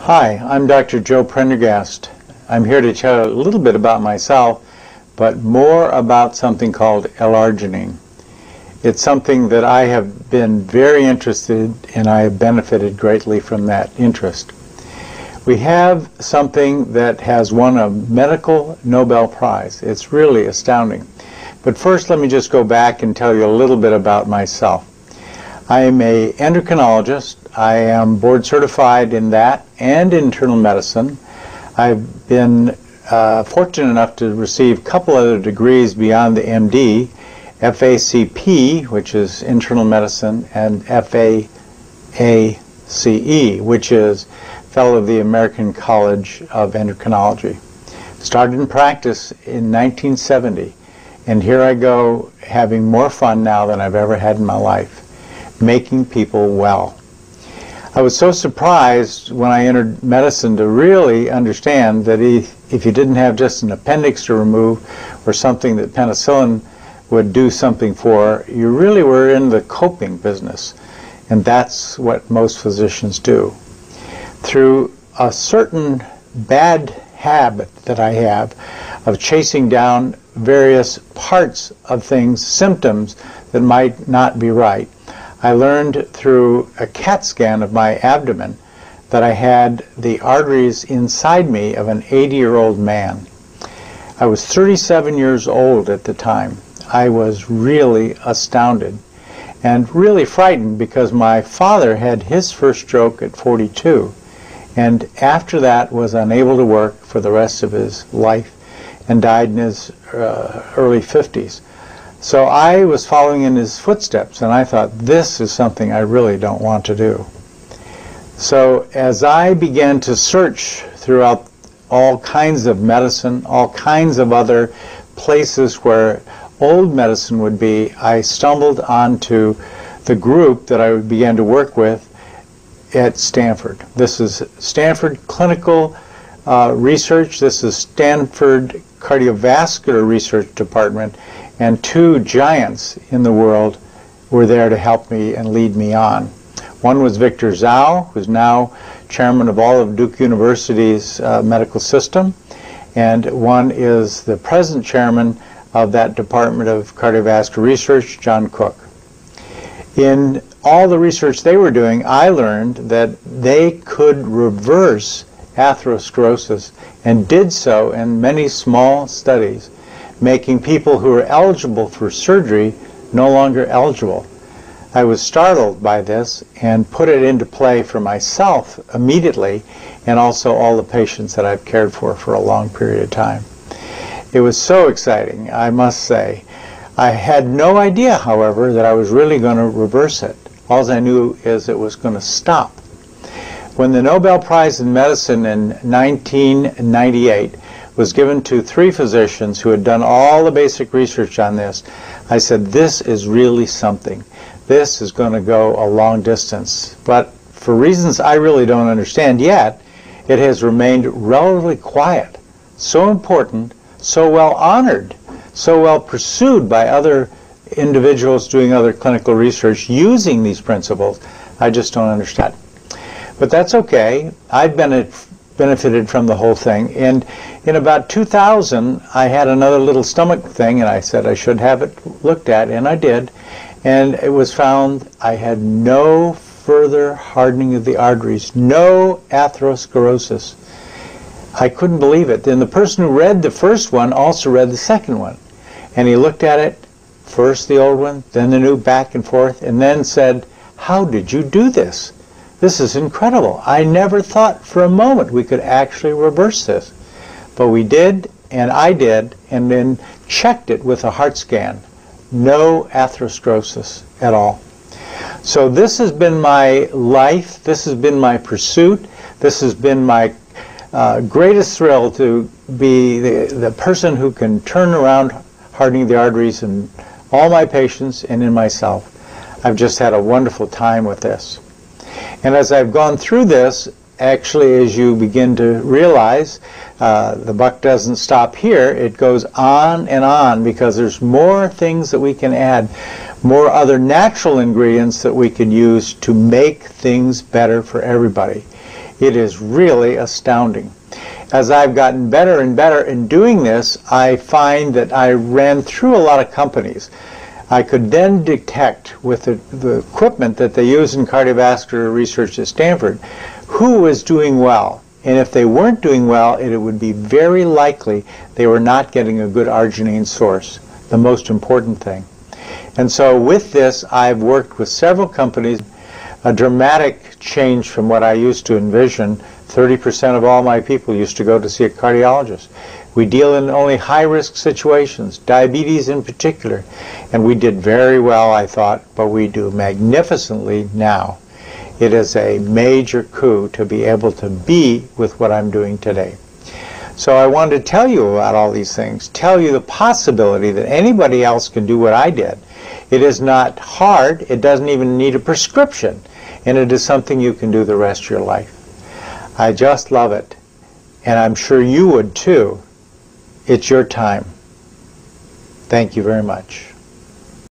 Hi, I'm Dr. Joe Prendergast. I'm here to tell you a little bit about myself, but more about something called L-arginine. It's something that I have been very interested in, and I have benefited greatly from that interest. We have something that has won a medical Nobel Prize. It's really astounding. But first, let me just go back and tell you a little bit about myself. I am an endocrinologist. I am board certified in that and internal medicine. I've been fortunate enough to receive a couple other degrees beyond the MD, FACP, which is internal medicine, and FAACE, which is Fellow of the American College of Endocrinology. Started in practice in 1970, and here I go having more fun now than I've ever had in my life, making people well. I was so surprised when I entered medicine to really understand that if you didn't have just an appendix to remove or something that penicillin would do something for, you really were in the coping business. And that's what most physicians do. Through a certain bad habit that I have of chasing down various parts of things, symptoms that might not be right, I learned through a CAT scan of my abdomen that I had the arteries inside me of an 80-year-old man. I was 37 years old at the time. I was really astounded and really frightened because my father had his first stroke at 42, and after that was unable to work for the rest of his life and died in his early 50s. So I was following in his footsteps, and I thought, this is something I really don't want to do. So as I began to search throughout all kinds of medicine, all kinds of other places where old medicine would be, I stumbled onto the group that I began to work with at Stanford. This is Stanford Clinical Research. This is Stanford Cardiovascular Research Department, and two giants in the world were there to help me and lead me on. One was Victor Zhao, who's now chairman of all of Duke University's medical system, and one is the present chairman of that Department of Cardiovascular Research, John Cook. In all the research they were doing, I learned that they could reverse atherosclerosis, and did so in many small studies, making people who were eligible for surgery no longer eligible. I was startled by this and put it into play for myself immediately, and also all the patients that I've cared for a long period of time. It was so exciting, I must say. I had no idea, however, that I was really going to reverse it. All I knew is it was going to stop. When the Nobel Prize in Medicine in 1998 was given to three physicians who had done all the basic research on this, I said, this is really something. This is going to go a long distance. But for reasons I really don't understand yet, it has remained relatively quiet, so important, so well honored, so well pursued by other individuals doing other clinical research using these principles. I just don't understand. But that's okay. I've benefited from the whole thing. And in about 2000, I had another little stomach thing, and I said I should have it looked at, and I did. And it was found I had no further hardening of the arteries, no atherosclerosis. I couldn't believe it. Then the person who read the first one also read the second one. And he looked at it, first the old one, then the new, back and forth, and then said, how did you do this? This is incredible. I never thought for a moment we could actually reverse this. But we did, and I did, and then checked it with a heart scan. No atherosclerosis at all. So this has been my life. This has been my pursuit. This has been my greatest thrill to be the person who can turn around hardening the arteries in all my patients and in myself. I've just had a wonderful time with this. And as I've gone through this, actually, as you begin to realize, the buck doesn't stop here. It goes on and on, because there's more things that we can add, more other natural ingredients that we can use to make things better for everybody. It is really astounding. As I've gotten better and better in doing this, I find that I ran through a lot of companies. I could then detect with the equipment that they use in cardiovascular research at Stanford who was doing well. And if they weren't doing well, it would be very likely they were not getting a good arginine source, the most important thing. And so with this, I've worked with several companies, a dramatic change from what I used to envision. 30% of all my people used to go to see a cardiologist. We deal in only high-risk situations, diabetes in particular, and we did very well, I thought, but we do magnificently now. It is a major coup to be able to be with what I'm doing today. So I wanted to tell you about all these things, tell you the possibility that anybody else can do what I did. It is not hard, it doesn't even need a prescription, and it is something you can do the rest of your life. I just love it, and I'm sure you would too. It's your time. Thank you very much.